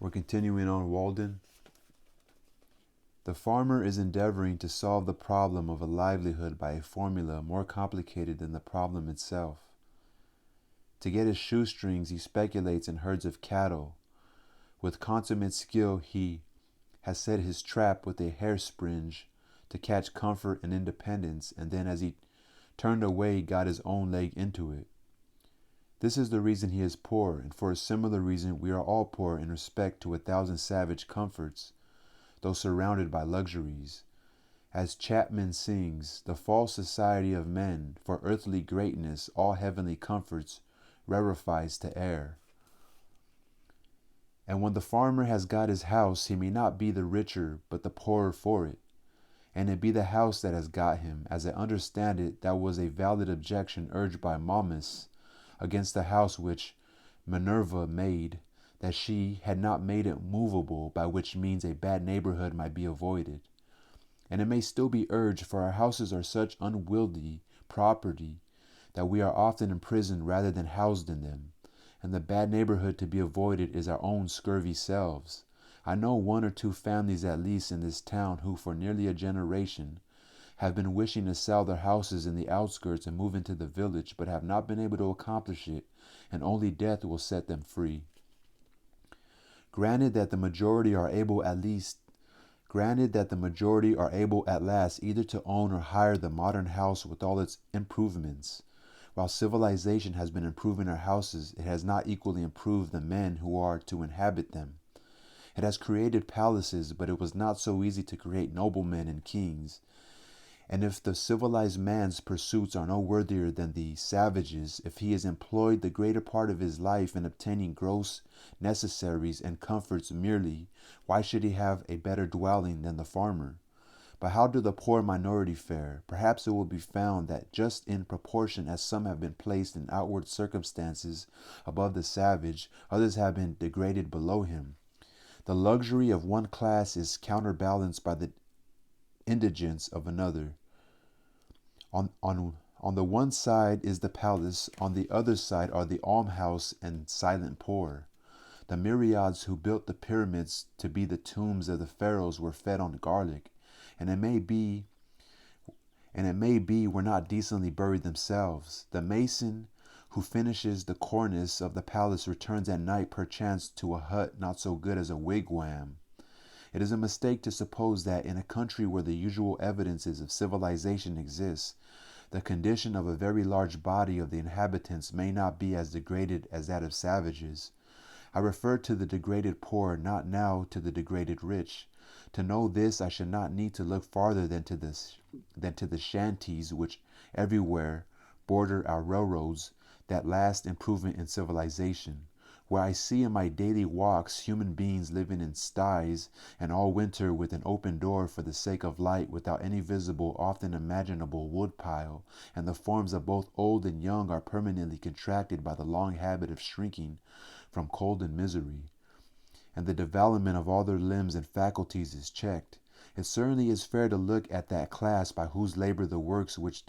We're continuing on Walden. The farmer is endeavoring to solve the problem of a livelihood by a formula more complicated than the problem itself. To get his shoestrings, he speculates in herds of cattle. With consummate skill, he has set his trap with a hairspringe to catch comfort and independence, and then as he turned away, got his own leg into it. This is the reason he is poor, and for a similar reason we are all poor in respect to 1,000 savage comforts, though surrounded by luxuries. As Chapman sings, the false society of men, for earthly greatness, all heavenly comforts, rarefies to air. And when the farmer has got his house, he may not be the richer, but the poorer for it. And it be the house that has got him. As I understand it, that was a valid objection urged by Momus against the house which Minerva made, that she had not made it movable, by which means a bad neighborhood might be avoided. And it may still be urged, for our houses are such unwieldy property that we are often imprisoned rather than housed in them, and the bad neighborhood to be avoided is our own scurvy selves. I know one or two families at least in this town who for nearly a generation have been wishing to sell their houses in the outskirts and move into the village, but have not been able to accomplish it, and only death will set them free. Granted that the majority are able at last either to own or hire the modern house with all its improvements. While civilization has been improving our houses, it has not equally improved the men who are to inhabit them. It has created palaces, but it was not so easy to create noblemen and kings. And if the civilized man's pursuits are no worthier than the savage's, if he is employed the greater part of his life in obtaining gross necessaries and comforts merely, why should he have a better dwelling than the farmer? But how do the poor minority fare? Perhaps it will be found that just in proportion as some have been placed in outward circumstances above the savage, others have been degraded below him. The luxury of one class is counterbalanced by the indigence of another. On the one side is the palace, on the other side are the almhouse and silent poor. The myriads who built the pyramids to be the tombs of the pharaohs were fed on garlic, and it may be were not decently buried themselves. The mason who finishes the cornice of the palace returns at night perchance to a hut not so good as a wigwam. It is a mistake to suppose that in a country where the usual evidences of civilization exist, the condition of a very large body of the inhabitants may not be as degraded as that of savages. I refer to the degraded poor, not now to the degraded rich. To know this, I should not need to look farther than to the shanties which everywhere border our railroads, that last improvement in civilization, where I see in my daily walks human beings living in sties, and all winter with an open door for the sake of light, without any visible, often imaginable woodpile, and the forms of both old and young are permanently contracted by the long habit of shrinking from cold and misery, and the development of all their limbs and faculties is checked. It certainly is fair to look at that class by whose labor the works which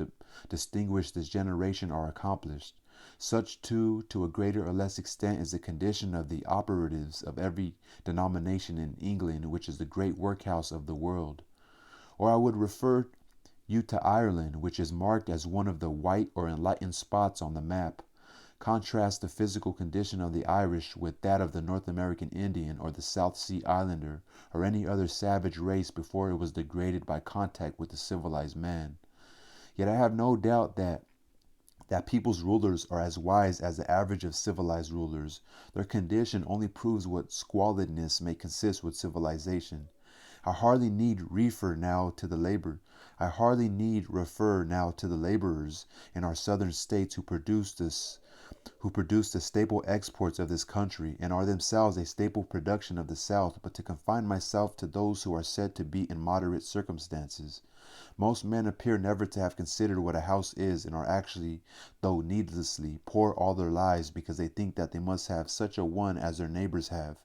distinguish this generation are accomplished. Such, too, to a greater or less extent, is the condition of the operatives of every denomination in England, which is the great workhouse of the world. Or I would refer you to Ireland, which is marked as one of the white or enlightened spots on the map. Contrast the physical condition of the Irish with that of the North American Indian or the South Sea Islander or any other savage race before it was degraded by contact with the civilized man. Yet I have no doubt that people's rulers are as wise as the average of civilized rulers. Their condition only proves what squalidness may consist with civilization. I hardly need refer now to the laborers in our southern states who produce the staple exports of this country, and are themselves a staple production of the South, but to confine myself to those who are said to be in moderate circumstances. Most men appear never to have considered what a house is, and are actually, though needlessly, poor all their lives, because they think that they must have such a one as their neighbors have,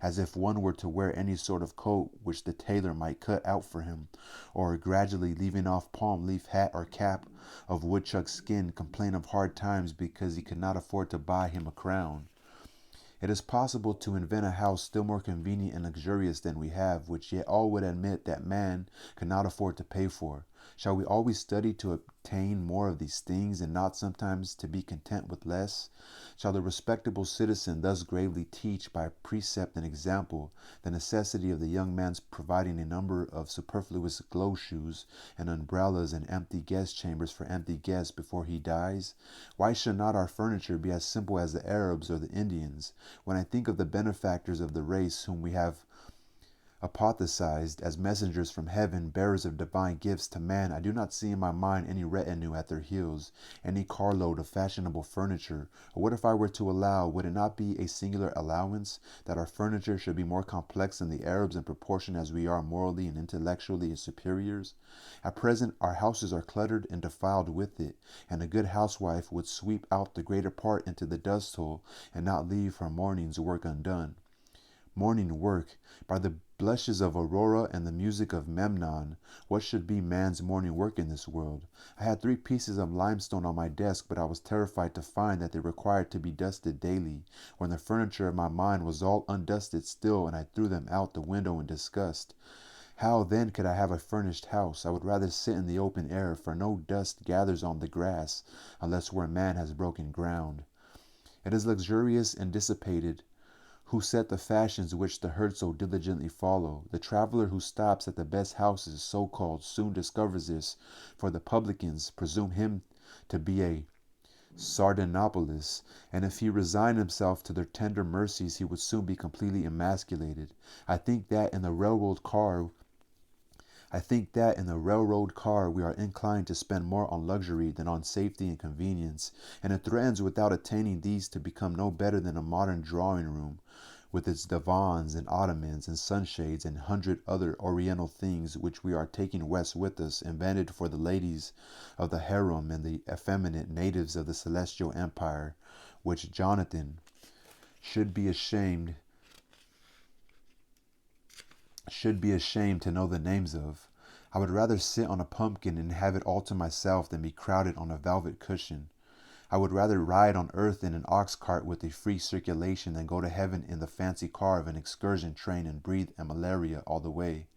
as if one were to wear any sort of coat which the tailor might cut out for him, or gradually leaving off palm leaf hat or cap of woodchuck skin, complain of hard times because he could not afford to buy him a crown. It is possible to invent a house still more convenient and luxurious than we have, which yet all would admit that man cannot afford to pay for. Shall we always study to obtain more of these things, and not sometimes to be content with less? Shall the respectable citizen thus gravely teach by precept and example the necessity of the young man's providing a number of superfluous glow shoes and umbrellas and empty guest chambers for empty guests before he dies? Why should not our furniture be as simple as the Arabs or the Indians? When I think of the benefactors of the race whom we have apotheosized as messengers from heaven, bearers of divine gifts to man, I do not see in my mind any retinue at their heels, any carload of fashionable furniture. Or what if I were to allow, would it not be a singular allowance, that our furniture should be more complex than the Arabs in proportion as we are morally and intellectually his superiors? At present our houses are cluttered and defiled with it, and a good housewife would sweep out the greater part into the dust hole, and not leave her morning's work undone. Morning work! By the blushes of Aurora and the music of Memnon, what should be man's morning work in this world? I had 3 pieces of limestone on my desk, but I was terrified to find that they required to be dusted daily, when the furniture of my mind was all undusted still, and I threw them out the window in disgust. How then could I have a furnished house? I would rather sit in the open air, for no dust gathers on the grass, unless where man has broken ground. It is luxurious and dissipated who set the fashions which the herd so diligently follow. The traveler who stops at the best houses, so-called, soon discovers this, for the publicans presume him to be a Sardanapalus, and if he resigned himself to their tender mercies, he would soon be completely emasculated. I think that in the railroad car we are inclined to spend more on luxury than on safety and convenience, and it threatens without attaining these to become no better than a modern drawing room, with its divans and ottomans and sunshades and 100 other oriental things which we are taking west with us, invented for the ladies of the harem and the effeminate natives of the celestial empire, which Jonathan should be ashamed to know the names of. I would rather sit on a pumpkin and have it all to myself than be crowded on a velvet cushion. I would rather ride on earth in an ox cart with a free circulation than go to heaven in the fancy car of an excursion train and breathe malaria all the way.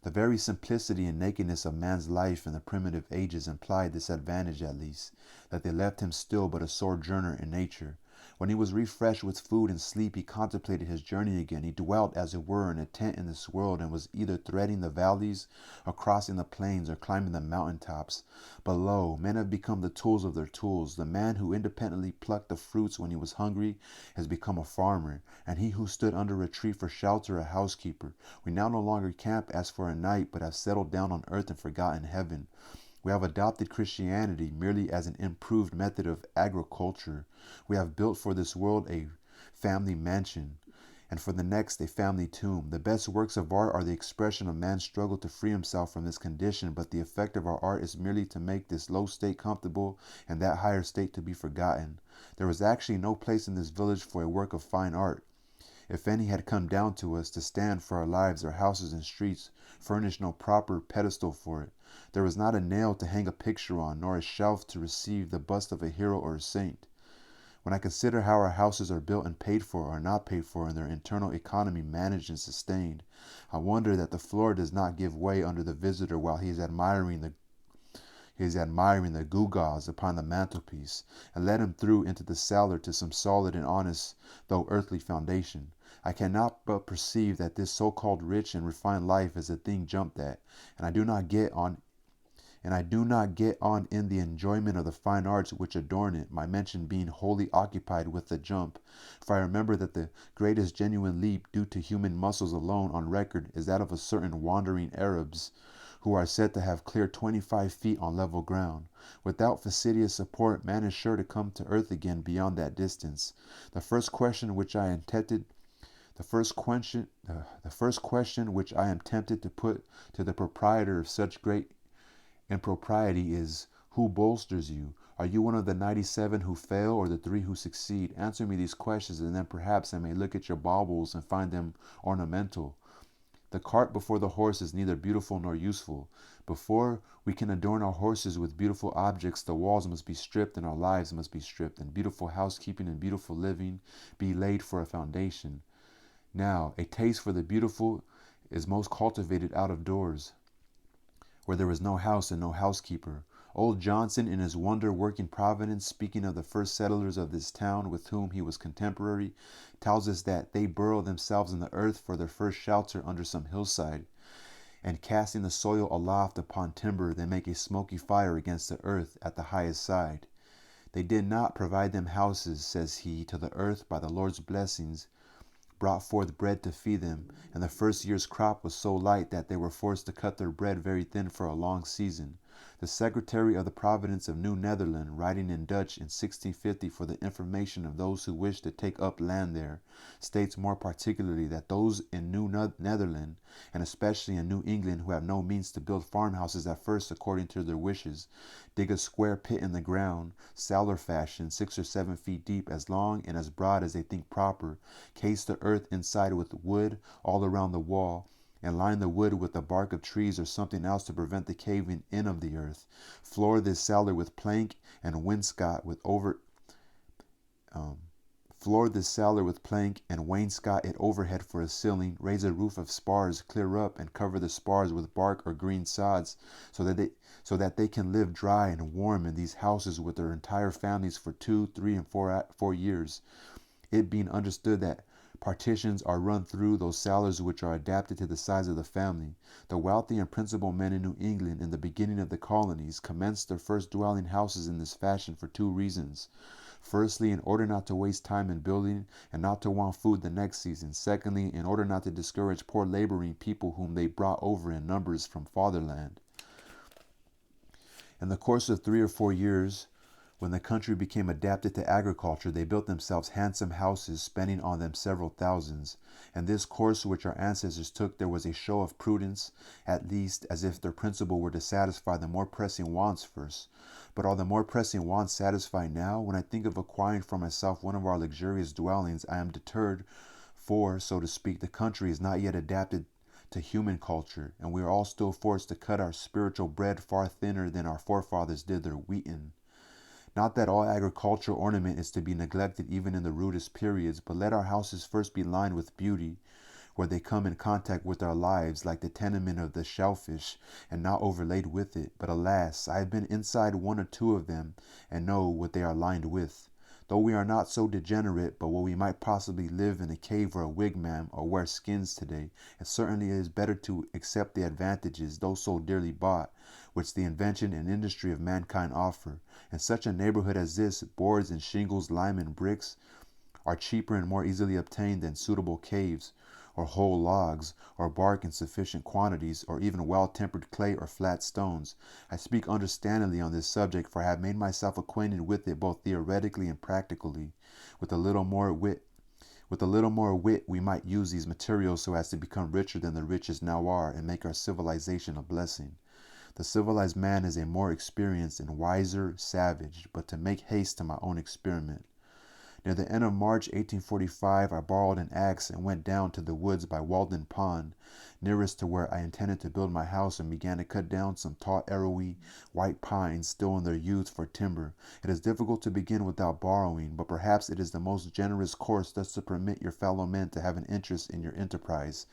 The very simplicity and nakedness of man's life in the primitive ages implied this advantage at least, that they left him still but a sojourner in nature. When he was refreshed with food and sleep, he contemplated his journey again. He dwelt, as it were, in a tent in this world, and was either threading the valleys, or crossing the plains, or climbing the mountain tops. But lo, men have become the tools of their tools. The man who independently plucked the fruits when he was hungry has become a farmer, and he who stood under a tree for shelter a housekeeper. We now no longer camp as for a night, but have settled down on earth and forgotten heaven. We have adopted Christianity merely as an improved method of agriculture. We have built for this world a family mansion, and for the next a family tomb. The best works of art are the expression of man's struggle to free himself from this condition, but the effect of our art is merely to make this low state comfortable and that higher state to be forgotten. There was actually no place in this village for a work of fine art. If any had come down to us to stand for our lives, our houses and streets furnished no proper pedestal for it. There was not a nail to hang a picture on, nor a shelf to receive the bust of a hero or a saint. When I consider how our houses are built and paid for, or not paid for, and their internal economy managed and sustained, I wonder that the floor does not give way under the visitor while he is admiring the gewgaws upon the mantelpiece, and let him through into the cellar to some solid and honest though earthly foundation. I cannot but perceive that this so-called rich and refined life is a thing jumped at, and I do not get on in the enjoyment of the fine arts which adorn it, my mention being wholly occupied with the jump, for I remember that the greatest genuine leap due to human muscles alone on record is that of a certain wandering Arabs, who are said to have cleared 25 feet on level ground. Without fastidious support, man is sure to come to earth again beyond that distance. The first question which I am tempted to put to the proprietor of such great impropriety is, who bolsters you? Are you one of the 97 who fail, or the 3 who succeed? Answer me these questions, and then perhaps I may look at your baubles and find them ornamental. The cart before the horse is neither beautiful nor useful. Before we can adorn our horses with beautiful objects, the walls must be stripped and our lives must be stripped, and beautiful housekeeping and beautiful living be laid for a foundation. Now, a taste for the beautiful is most cultivated out of doors, where there is no house and no housekeeper. Old Johnson, in his wonder-working providence, speaking of the first settlers of this town with whom he was contemporary, tells us that they burrow themselves in the earth for their first shelter under some hillside, and casting the soil aloft upon timber, they make a smoky fire against the earth at the highest side. They did not provide them houses, says he, till the earth, by the Lord's blessings, brought forth bread to feed them, and the first year's crop was so light that they were forced to cut their bread very thin for a long season. The Secretary of the Province of New Netherland, writing in Dutch in 1650 for the information of those who wished to take up land there, states more particularly that those in New Netherland, and especially in New England, who have no means to build farmhouses at first according to their wishes, dig a square pit in the ground, cellar fashion, 6 or 7 feet deep, as long and as broad as they think proper, case the earth inside with wood all around the wall, and line the wood with the bark of trees or something else to prevent the caving in of the earth. Floor this cellar with plank and wainscot it overhead for a ceiling, raise a roof of spars clear up, and cover the spars with bark or green sods, so that they can live dry and warm in these houses with their entire families for 2, 3, and 4 years. It being understood that partitions are run through those cellars which are adapted to the size of the family. The wealthy and principal men in New England, in the beginning of the colonies, commenced their first dwelling houses in this fashion for 2 reasons. Firstly, in order not to waste time in building and not to want food the next season. Secondly, in order not to discourage poor laboring people whom they brought over in numbers from fatherland. In the course of 3 or 4 years, when the country became adapted to agriculture, they built themselves handsome houses, spending on them several thousands. And this course which our ancestors took, there was a show of prudence, at least, as if their principle were to satisfy the more pressing wants first. But are the more pressing wants satisfied now? When I think of acquiring for myself one of our luxurious dwellings, I am deterred, for, so to speak, the country is not yet adapted to human culture, and we are all still forced to cut our spiritual bread far thinner than our forefathers did their wheaten. Not that all agricultural ornament is to be neglected even in the rudest periods, but let our houses first be lined with beauty, where they come in contact with our lives, like the tenement of the shellfish, and not overlaid with it. But alas, I have been inside 1 or 2 of them, and know what they are lined with. Though we are not so degenerate, but what we might possibly live in a cave or a wigwam, or wear skins today, it certainly is better to accept the advantages, though so dearly bought, which the invention and industry of mankind offer. In such a neighborhood as this, boards and shingles, lime and bricks are cheaper and more easily obtained than suitable caves, or whole logs, or bark in sufficient quantities, or even well-tempered clay or flat stones. I speak understandingly on this subject, for I have made myself acquainted with it both theoretically and practically. With a little more wit, we might use these materials so as to become richer than the richest now are, and make our civilization a blessing. The civilized man is a more experienced and wiser savage, but to make haste to my own experiment. Near the end of March 1845, I borrowed an axe and went down to the woods by Walden Pond, nearest to where I intended to build my house, and began to cut down some tall, arrowy, white pines still in their youth for timber. It is difficult to begin without borrowing, but perhaps it is the most generous course thus to permit your fellow men to have an interest in your enterprise.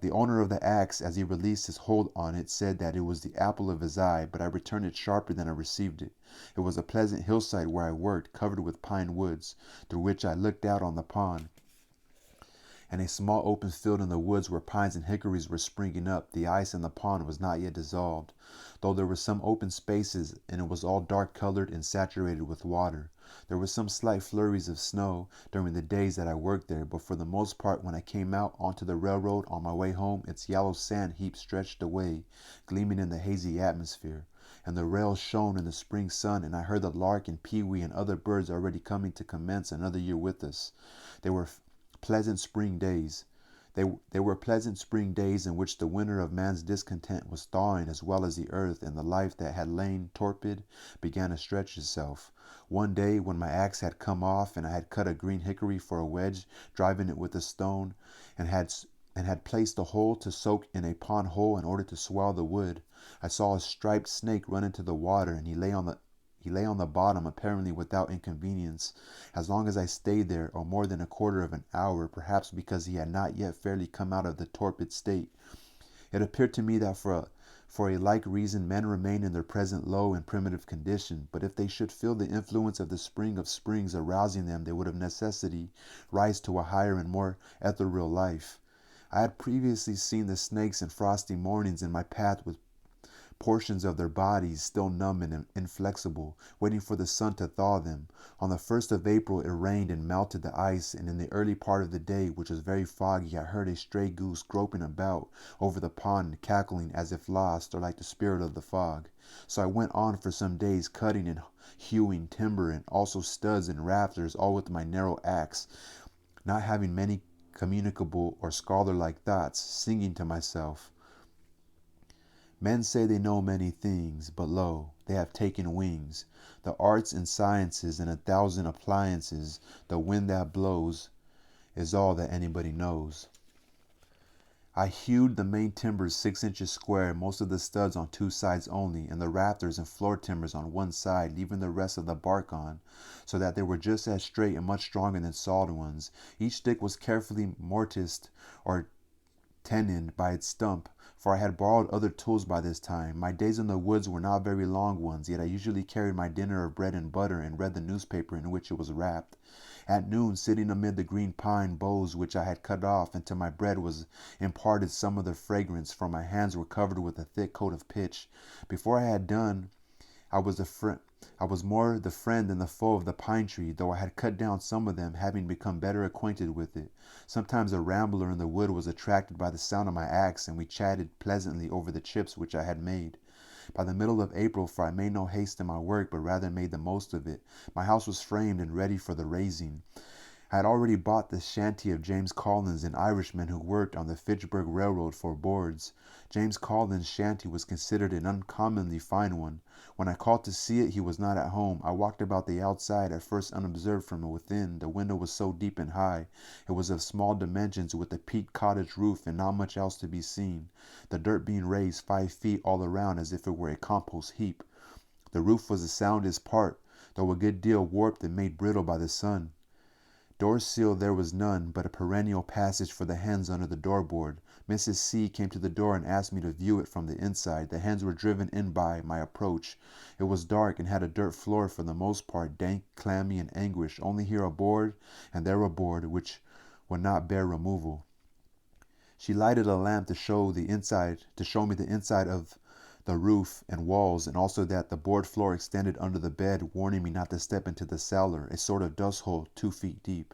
The owner of the axe, as he released his hold on it, said that it was the apple of his eye, but I returned it sharper than I received it. It was a pleasant hillside where I worked, covered with pine woods, through which I looked out on the pond, and a small open field in the woods where pines and hickories were springing up. The ice in the pond was not yet dissolved, though there were some open spaces, and it was all dark-colored and saturated with water. There were some slight flurries of snow during the days that I worked there, but for the most part, when I came out onto the railroad on my way home, its yellow sand heap stretched away, gleaming in the hazy atmosphere, and the rails shone in the spring sun, and I heard the lark and pewee and other birds already coming to commence another year with us. They were pleasant spring days. They were pleasant spring days in which the winter of man's discontent was thawing as well as the earth, and the life that had lain torpid began to stretch itself. One day, when my axe had come off and I had cut a green hickory for a wedge, driving it with a stone, and had and had placed the hole to soak in a pond hole in order to swallow the wood. I saw a striped snake run into the water, and he lay on the bottom apparently without inconvenience, as long as I stayed there, or more than a quarter of an hour, perhaps because he had not yet fairly come out of the torpid state. It appeared to me that for a like reason men remain in their present low and primitive condition, but if they should feel the influence of the spring of springs arousing them, they would of necessity rise to a higher and more ethereal life. I had previously seen the snakes in frosty mornings in my path with portions of their bodies still numb and inflexible, waiting for the sun to thaw them. On the 1st of April it rained and melted the ice, and in the early part of the day, which was very foggy, I heard a stray goose groping about over the pond, cackling as if lost, or like the spirit of the fog. So I went on for some days, cutting and hewing timber, and also studs and rafters, all with my narrow axe, not having many communicable or scholar-like thoughts, singing to myself, men say they know many things, but lo, they have taken wings. The arts and sciences and 1,000 appliances, the wind that blows, is all that anybody knows. I hewed the main timbers 6 inches square, most of the studs on 2 sides only, and the rafters and floor timbers on 1 side, leaving the rest of the bark on, so that they were just as straight and much stronger than sawed ones. Each stick was carefully mortised or tenoned by its stump, for I had borrowed other tools by this time. My days in the woods were not very long ones, yet I usually carried my dinner of bread and butter and read the newspaper in which it was wrapped. At noon, sitting amid the green pine boughs which I had cut off, and to my bread was imparted some of the fragrance, for my hands were covered with a thick coat of pitch. Before I had done, I was more the friend than the foe of the pine tree, though I had cut down some of them, having become better acquainted with it. Sometimes a rambler in the wood was attracted by the sound of my axe, and we chatted pleasantly over the chips which I had made. By the middle of April, for I made no haste in my work, but rather made the most of it, my house was framed and ready for the raising. I had already bought the shanty of James Collins, an Irishman who worked on the Fitchburg Railroad, for boards. James Collins' shanty was considered an uncommonly fine one. When I called to see it, he was not at home. I walked about the outside, at first unobserved from within. The window was so deep and high. It was of small dimensions, with a peaked cottage roof, and not much else to be seen, the dirt being raised 5 feet all around as if it were a compost heap. The roof was the soundest part, though a good deal warped and made brittle by the sun. Door sill there was none, but a perennial passage for the hens under the doorboard. Mrs. C. came to the door and asked me to view it from the inside. The hens were driven in by my approach. It was dark and had a dirt floor, for the most part dank, clammy, and anguished, only here a board and there a board which would not bear removal. She lighted a lamp to show me the inside of the roof and walls, and also that the board floor extended under the bed, warning me not to step into the cellar, a sort of dust hole 2 feet deep.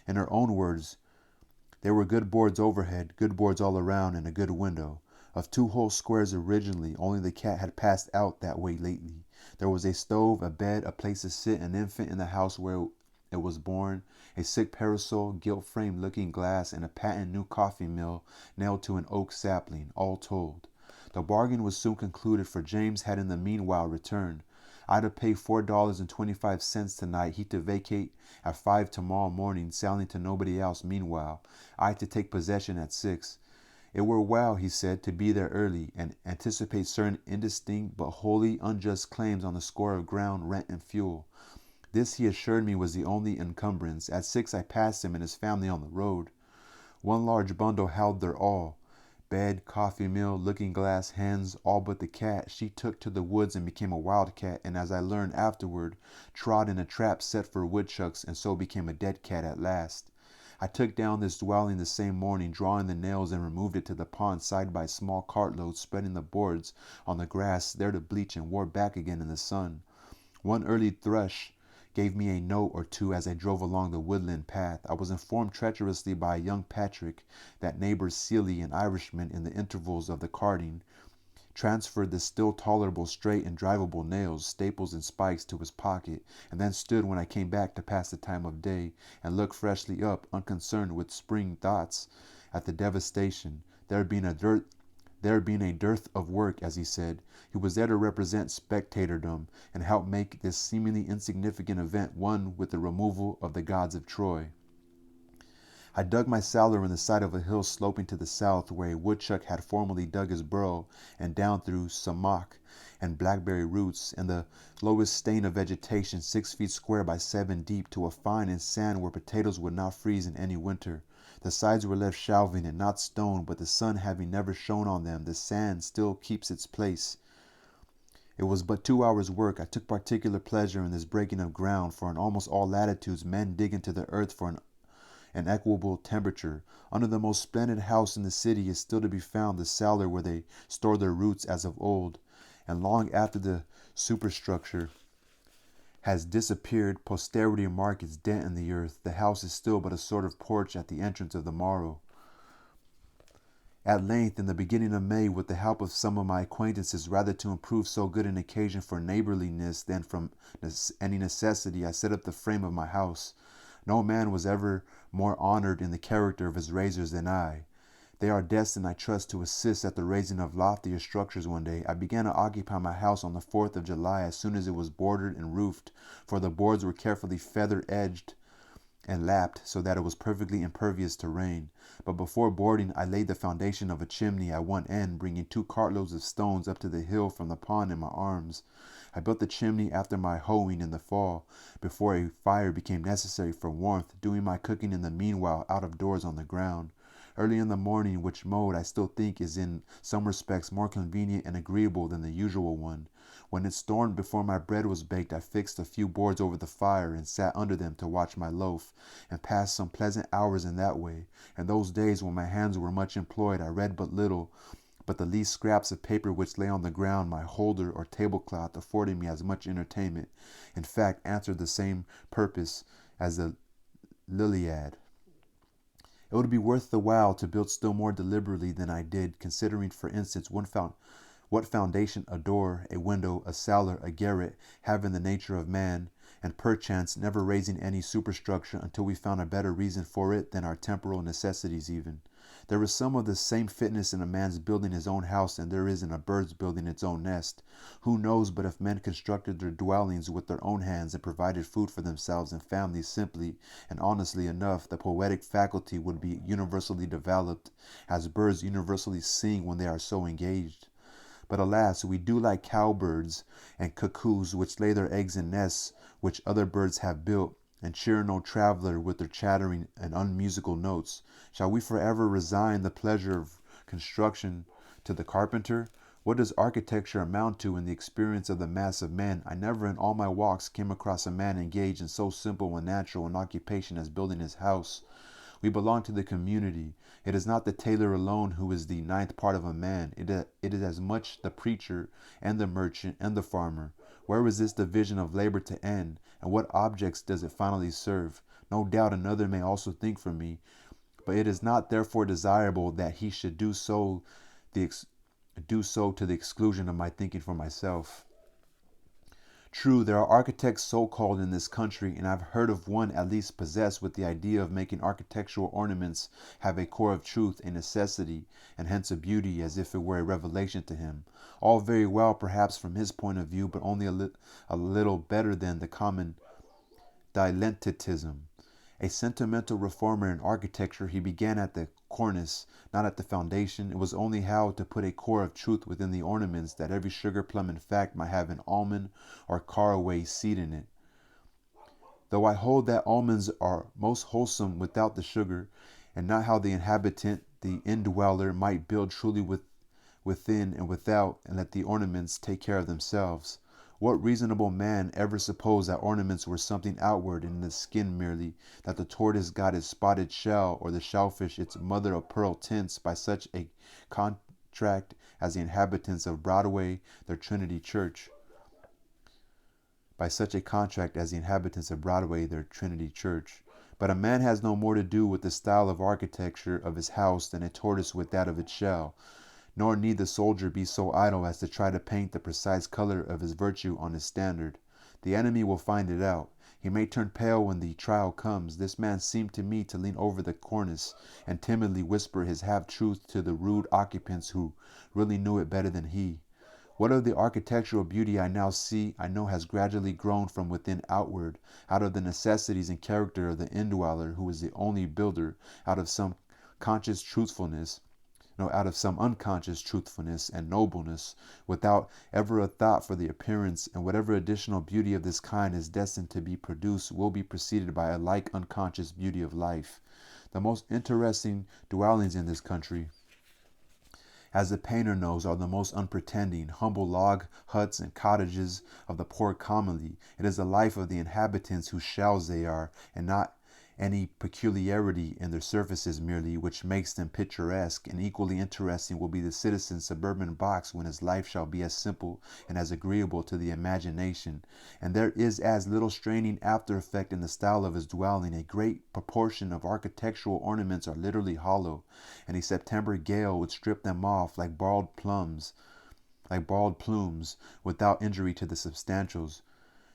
In her own words, there were good boards overhead, good boards all around, and a good window. Of 2 whole squares originally, only the cat had passed out that way lately. There was a stove, a bed, a place to sit an infant in the house where it was born, a sick parasol, gilt-framed looking glass, and a patent new coffee mill nailed to an oak sapling, all told. The bargain was soon concluded, for James had in the meanwhile returned. I to pay $4.25 tonight, he to vacate at 5 tomorrow morning, selling to nobody else meanwhile, I to take possession at 6. It were well, he said, to be there early, and anticipate certain indistinct but wholly unjust claims on the score of ground, rent, and fuel. This, he assured me, was the only encumbrance. At 6 I passed him and his family on the road. One large bundle held their all. Bed, coffee mill, looking-glass, hens, all but the cat. She took to the woods and became a wildcat, and as I learned afterward, trod in a trap set for woodchucks, and so became a dead cat at last. I took down this dwelling the same morning, drawing the nails, and removed it to the pond side by small cartloads, spreading the boards on the grass there to bleach, and wore back again in the sun. One early thrush gave me a note or two as I drove along the woodland path. I was informed treacherously by young Patrick that neighbor Seeley, an Irishman, in the intervals of the carting, transferred the still tolerable straight and drivable nails, staples, and spikes to his pocket, and then stood when I came back to pass the time of day, and looked freshly up, unconcerned with spring thoughts at the devastation, there being a dearth of work, as he said. He was there to represent spectatordom, and help make this seemingly insignificant event one with the removal of the gods of Troy. I dug my cellar in the side of a hill sloping to the south, where a woodchuck had formerly dug his burrow, and down through sumac and blackberry roots, and the lowest stain of vegetation 6 feet square by 7 deep, to a fine in sand where potatoes would not freeze in any winter. The sides were left shelving and not stone, but the sun having never shone on them, the sand still keeps its place. It was but 2 hours' work. I took particular pleasure in this breaking of ground, for in almost all latitudes men dig into the earth for an equable temperature. Under the most splendid house in the city is still to be found the cellar where they store their roots as of old, and long after the superstructure has disappeared, posterity mark its dent in the earth. The house is still but a sort of porch at the entrance of the morrow. At length, in the beginning of May, with the help of some of my acquaintances, rather to improve so good an occasion for neighborliness than from any necessity, I set up the frame of my house. No man was ever more honored in the character of his raisers than I. They are destined, I trust, to assist at the raising of loftier structures one day. I began to occupy my house on the 4th of July as soon as it was boarded and roofed, for the boards were carefully feather-edged and lapped so that it was perfectly impervious to rain. But before boarding, I laid the foundation of a chimney at one end, bringing 2 cartloads of stones up to the hill from the pond in my arms. I built the chimney after my hoeing in the fall, before a fire became necessary for warmth, doing my cooking in the meanwhile out of doors on the ground. Early in the morning, which mode I still think is in some respects more convenient and agreeable than the usual one, when it stormed before my bread was baked, I fixed a few boards over the fire and sat under them to watch my loaf, and passed some pleasant hours in that way. In those days when my hands were much employed, I read but little, but the least scraps of paper which lay on the ground, my holder or tablecloth, afforded me as much entertainment, in fact answered the same purpose as the Liliad. It would be worth the while to build still more deliberately than I did, considering, for instance, what foundation a door, a window, a cellar, a garret have in the nature of man, and perchance never raising any superstructure until we found a better reason for it than our temporal necessities even. There is some of the same fitness in a man's building his own house than there is in a bird's building its own nest. Who knows but if men constructed their dwellings with their own hands and provided food for themselves and families simply and honestly enough, the poetic faculty would be universally developed, as birds universally sing when they are so engaged. But alas, we do like cowbirds and cuckoos, which lay their eggs in nests which other birds have built, and cheer no traveler with their chattering and unmusical notes. Shall we forever resign the pleasure of construction to the carpenter? What does architecture amount to in the experience of the mass of men? I never in all my walks came across a man engaged in so simple and natural an occupation as building his house. We belong to the community. It is not the tailor alone who is the ninth part of a man. It is as much the preacher and the merchant and the farmer. Where is this division of labor to end, and what objects does it finally serve? No doubt another may also think for me, but it is not therefore desirable that he should do so to the exclusion of my thinking for myself. True, there are architects so-called in this country, and I've heard of one at least possessed with the idea of making architectural ornaments have a core of truth, a necessity, and hence a beauty, as if it were a revelation to him. All very well, perhaps, from his point of view, but only a little better than the common dilettantism. A sentimental reformer in architecture, he began at the cornice, not at the foundation. It was only how to put a core of truth within the ornaments, that every sugar plum in fact might have an almond or caraway seed in it. Though I hold that almonds are most wholesome without the sugar, and not how the inhabitant, the indweller, might build truly within and without, and let the ornaments take care of themselves. What reasonable man ever supposed that ornaments were something outward in the skin merely, that the tortoise got its spotted shell, or the shellfish its mother of pearl tints, by such a contract as the inhabitants of Broadway, their Trinity Church? But a man has no more to do with the style of architecture of his house than a tortoise with that of its shell. Nor need the soldier be so idle as to try to paint the precise color of his virtue on his standard. The enemy will find it out. He may turn pale when the trial comes. This man seemed to me to lean over the cornice and timidly whisper his half-truth to the rude occupants who really knew it better than he. What of the architectural beauty I now see, I know has gradually grown from within outward, out of the necessities and character of the indweller, who is the only builder, out of some conscious truthfulness, out of some unconscious truthfulness and nobleness, without ever a thought for the appearance, and whatever additional beauty of this kind is destined to be produced will be preceded by a like unconscious beauty of life. The most interesting dwellings in this country, as the painter knows, are the most unpretending, humble log huts and cottages of the poor commonly. It is the life of the inhabitants whose shells they are, and not any peculiarity in their surfaces merely, which makes them picturesque. And equally interesting will be the citizen's suburban box when his life shall be as simple and as agreeable to the imagination, and there is as little straining after effect in the style of his dwelling. A great proportion of architectural ornaments are literally hollow, and a September gale would strip them off like bald plumes, without injury to the substantials.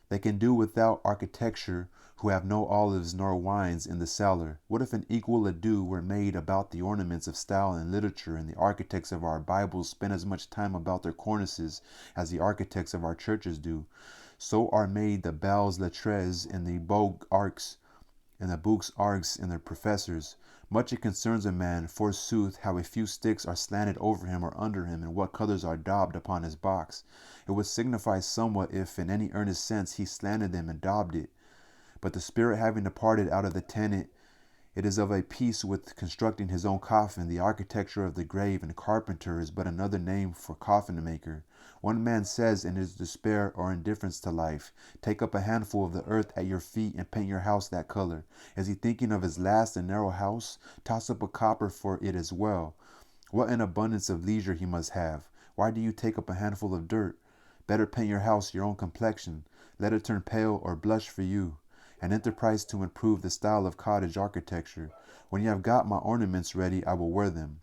They can do without architecture who have no olives nor wines in the cellar. What if an equal ado were made about the ornaments of style and literature, and the architects of our Bibles spend as much time about their cornices as the architects of our churches do? So are made the belles lettres and the beaux arcs, and the beaux arcs and their professors. Much it concerns a man, forsooth, how a few sticks are slanted over him or under him, and what colors are daubed upon his box. It would signify somewhat if, in any earnest sense, he slanted them and daubed it. But the spirit having departed out of the tenant, it is of a piece with constructing his own coffin. The architecture of the grave and carpenter is but another name for coffin maker. One man says in his despair or indifference to life, take up a handful of the earth at your feet and paint your house that color. Is he thinking of his last and narrow house? Toss up a copper for it as well. What an abundance of leisure he must have. Why do you take up a handful of dirt? Better paint your house your own complexion. Let it turn pale or blush for you. An enterprise to improve the style of cottage architecture. When you have got my ornaments ready, I will wear them.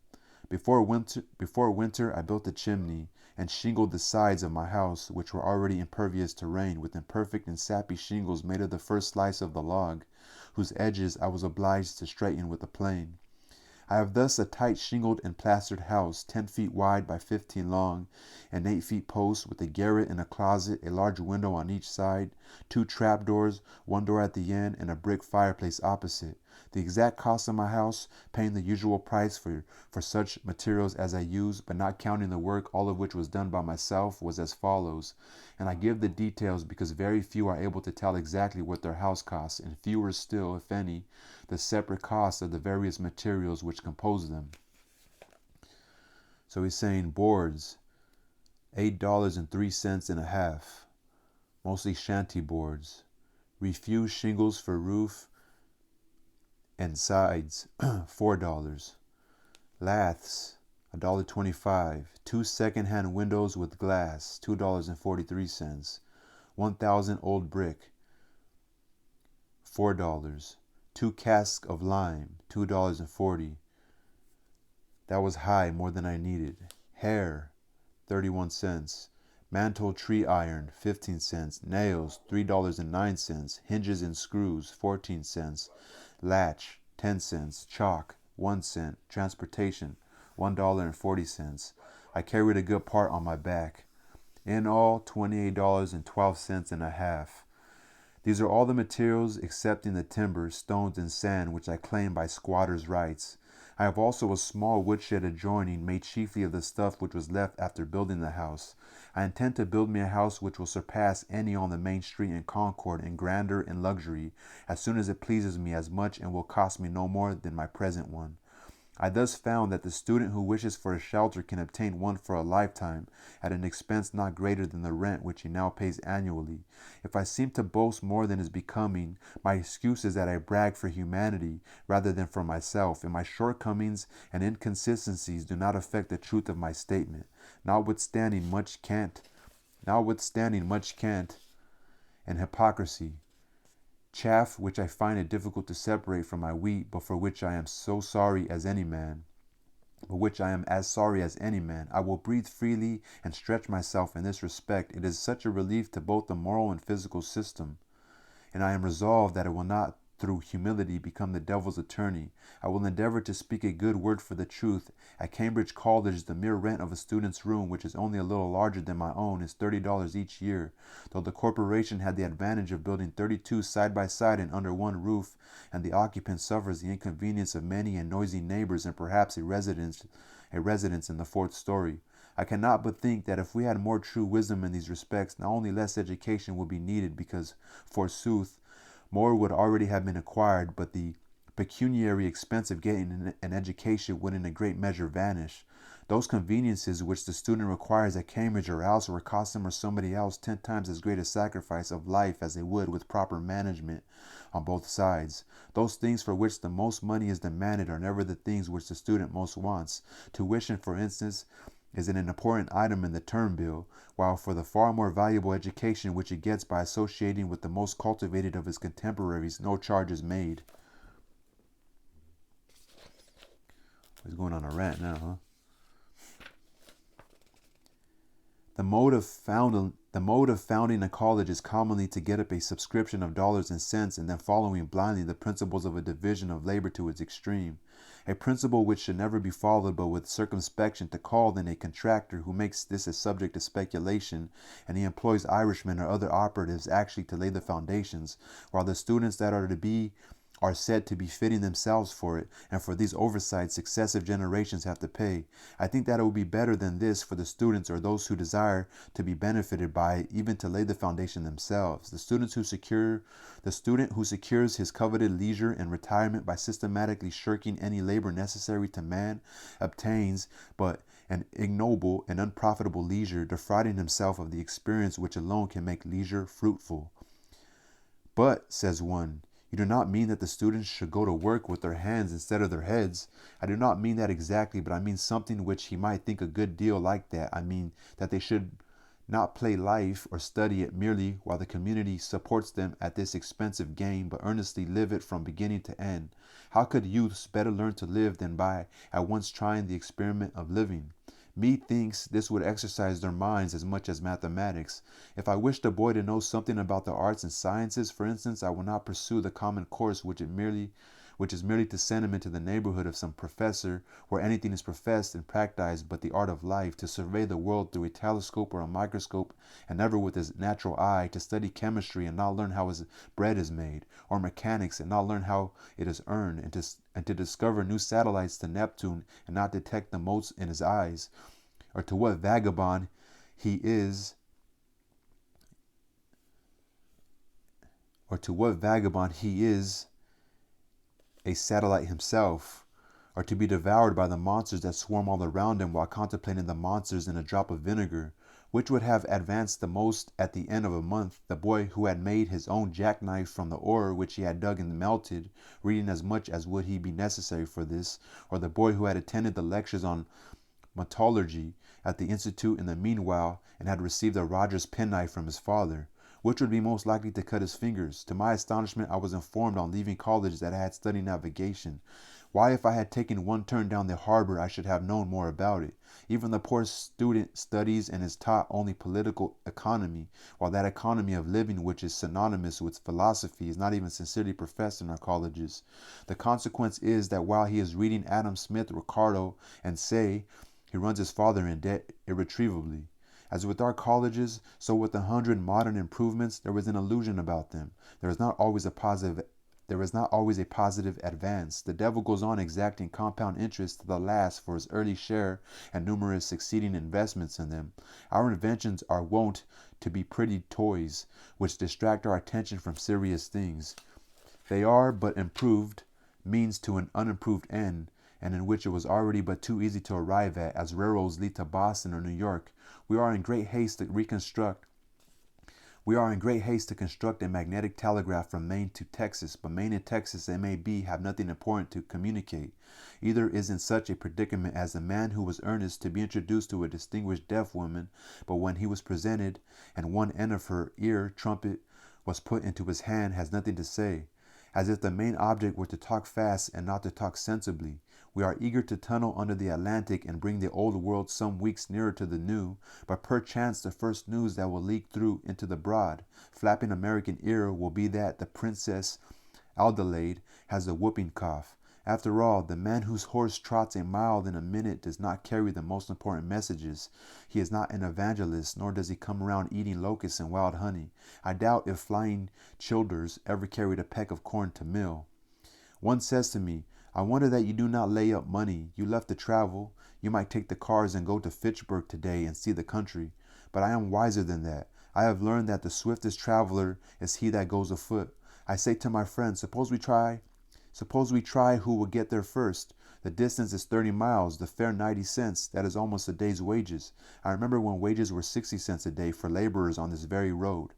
Before winter, I built a chimney and shingled the sides of my house, which were already impervious to rain, with imperfect and sappy shingles made of the first slice of the log, whose edges I was obliged to straighten with a plane. I have thus a tight shingled and plastered house, 10 feet wide by 15 long, and 8 feet post, with a garret and a closet, a large window on each side, 2 trapdoors, 1 door at the end, and a brick fireplace opposite. The exact cost of my house, paying the usual price for such materials as I use, but not counting the work, all of which was done by myself, was as follows. And I give the details because very few are able to tell exactly what their house costs, and fewer still, if any, the separate costs of the various materials which compose them. So he's saying boards, $8.03 and a half, mostly shanty boards. Refused shingles for roof and sides, $4. Laths, $1.25. 2 second-hand windows with glass, $2.43. 1,000 old brick, $4. 2 casks of lime, $2.40. That was high, more than I needed. Hair, 31 cents. Mantle tree iron, 15 cents. Nails, $3.09. Hinges and screws, 14 cents. Latch, 10 cents. Chalk, 1 cent. Transportation, $1.40. I carried a good part on my back. In all, $28.12 and a half. These are all the materials excepting the timber, stones, and sand which I claim by squatter's rights. I have also a small woodshed adjoining, made chiefly of the stuff which was left after building the house. I intend to build me a house which will surpass any on the main street in Concord in grandeur and luxury, as soon as it pleases me as much, and will cost me no more than my present one. I thus found that the student who wishes for a shelter can obtain one for a lifetime, at an expense not greater than the rent which he now pays annually. If I seem to boast more than is becoming, my excuse is that I brag for humanity rather than for myself, and my shortcomings and inconsistencies do not affect the truth of my statement, notwithstanding much cant and hypocrisy. Chaff which I find it difficult to separate from my wheat, but for which I am as sorry as any man. I will breathe freely and stretch myself in this respect. It is such a relief to both the moral and physical system, and I am resolved that it will not through humility, become the devil's attorney. I will endeavor to speak a good word for the truth. At Cambridge College, the mere rent of a student's room, which is only a little larger than my own, is $30 each year. Though the corporation had the advantage of building 32 side by side and under one roof, and the occupant suffers the inconvenience of many and noisy neighbors and perhaps a residence in the fourth story. I cannot but think that if we had more true wisdom in these respects, not only less education would be needed, because, forsooth, more would already have been acquired, but the pecuniary expense of getting an education would in a great measure vanish. Those conveniences which the student requires at Cambridge or elsewhere cost him or somebody else 10 times as great a sacrifice of life as they would with proper management on both sides. Those things for which the most money is demanded are never the things which the student most wants. Tuition, for instance, is an important item in the term bill, while for the far more valuable education which he gets by associating with the most cultivated of his contemporaries, no charge is made. He's going on a rant now, huh? The mode of founding a college is commonly to get up a subscription of dollars and cents and then following blindly the principles of a division of labor to its extreme. A principle which should never be followed but with circumspection, to call then a contractor who makes this a subject to speculation, and he employs Irishmen or other operatives actually to lay the foundations, while the students that are to be are said to be fitting themselves for it, and for these oversights successive generations have to pay. I think that it would be better than this for the students or those who desire to be benefited by it, even to lay the foundation themselves. The student who secures his coveted leisure and retirement by systematically shirking any labor necessary to man obtains but an ignoble and unprofitable leisure, defrauding himself of the experience which alone can make leisure fruitful. But, says one, you do not mean that the students should go to work with their hands instead of their heads. I do not mean that exactly, but I mean something which he might think a good deal like that. I mean that they should not play life or study it merely while the community supports them at this expensive game, but earnestly live it from beginning to end. How could youths better learn to live than by at once trying the experiment of living? Methinks this would exercise their minds as much as mathematics. If I wished a boy to know something about the arts and sciences, for instance, I would not pursue the common course which is merely to send him into the neighborhood of some professor, where anything is professed and practiced but the art of life, to survey the world through a telescope or a microscope, and never with his natural eye, to study chemistry and not learn how his bread is made, or mechanics and not learn how it is earned, and to discover new satellites to Neptune and not detect the motes in his eyes, or to what vagabond he is a satellite himself, or to be devoured by the monsters that swarm all around him while contemplating the monsters in a drop of vinegar. Which would have advanced the most at the end of a month, the boy who had made his own jackknife from the ore which he had dug and melted, reading as much as would be necessary for this, or the boy who had attended the lectures on metallurgy at the Institute in the meanwhile, and had received a Rogers penknife from his father? Which would be most likely to cut his fingers? To my astonishment, I was informed on leaving college that I had studied navigation. Why, if I had taken one turn down the harbor, I should have known more about it. Even the poor student studies and is taught only political economy, while that economy of living which is synonymous with philosophy is not even sincerely professed in our colleges. The consequence is that while he is reading Adam Smith, Ricardo, and Say, he runs his father in debt irretrievably. As with our colleges, so with 100 modern improvements, there is an illusion about them. There is not always a positive advance. The devil goes on exacting compound interest to the last for his early share and numerous succeeding investments in them. Our inventions are wont to be pretty toys, which distract our attention from serious things. They are but improved means to an unimproved end, and in which it was already but too easy to arrive at, as railroads lead to Boston or New York. We are in great haste to construct a magnetic telegraph from Maine to Texas, but Maine and Texas, it may be, have nothing important to communicate. Either is in such a predicament as the man who was earnest to be introduced to a distinguished deaf woman, but when he was presented, and one end of her ear trumpet was put into his hand, has nothing to say, as if the main object were to talk fast and not to talk sensibly. We are eager to tunnel under the Atlantic and bring the old world some weeks nearer to the new, but perchance the first news that will leak through into the broad, flapping American ear will be that the Princess Adelaide has a whooping cough. After all, the man whose horse trots a mile in a minute does not carry the most important messages. He is not an evangelist, nor does he come around eating locusts and wild honey. I doubt if flying childers ever carried a peck of corn to mill. One says to me, I wonder that you do not lay up money. You love to travel. You might take the cars and go to Fitchburg today and see the country. But I am wiser than that. I have learned that the swiftest traveler is he that goes afoot. I say to my friends, suppose we try who will get there first. The distance is 30 miles, the fare 90 cents. That is almost a day's wages. I remember when wages were 60 cents a day for laborers on this very road.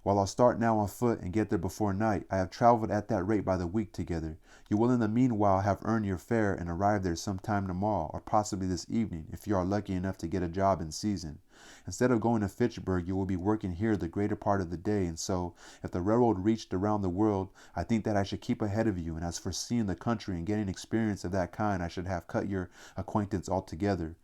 While I'll start now on foot and get there before night, I have traveled at that rate by the week together. You will in the meanwhile have earned your fare and arrive there sometime tomorrow, or possibly this evening, if you are lucky enough to get a job in season. Instead of going to Fitchburg, you will be working here the greater part of the day, and so, if the railroad reached around the world, I think that I should keep ahead of you, and as for seeing the country and getting experience of that kind, I should have cut your acquaintance altogether.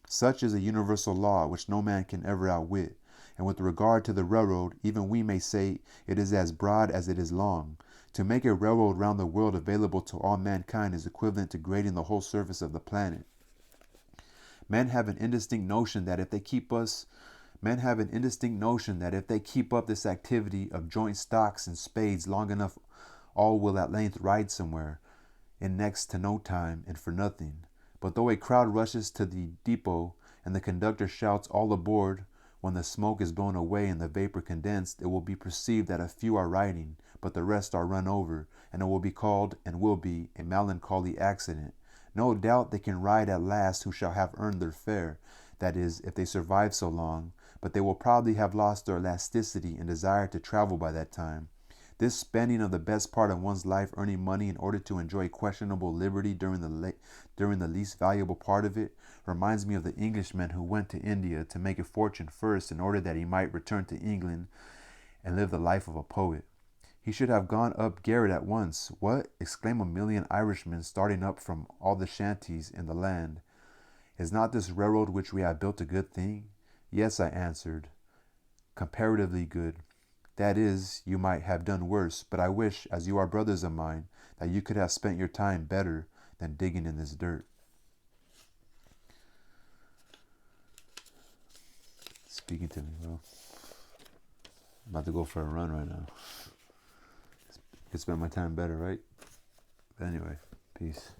Such is a universal law which no man can ever outwit. And with regard to the railroad, even we may say it is as broad as it is long. To make a railroad round the world available to all mankind is equivalent to grading the whole surface of the planet. Men have an indistinct notion that if they keep up this activity of joint stocks and spades long enough, all will at length ride somewhere, in next to no time, and for nothing. But though a crowd rushes to the depot, and the conductor shouts all aboard, when the smoke is blown away and the vapor condensed, it will be perceived that a few are riding, but the rest are run over, and it will be called, and will be, a melancholy accident. No doubt they can ride at last who shall have earned their fare, that is, if they survive so long, but they will probably have lost their elasticity and desire to travel by that time. This spending of the best part of one's life earning money in order to enjoy questionable liberty during the least valuable part of it reminds me of the Englishman who went to India to make a fortune first in order that he might return to England and live the life of a poet. He should have gone up garret at once. What? Exclaim a million Irishmen starting up from all the shanties in the land. Is not this railroad which we have built a good thing? Yes, I answered, comparatively good. That is, you might have done worse, but I wish, as you are brothers of mine, that you could have spent your time better than digging in this dirt. Speaking to me, well, I'm about to go for a run right now. I could spend my time better, right? But anyway, peace.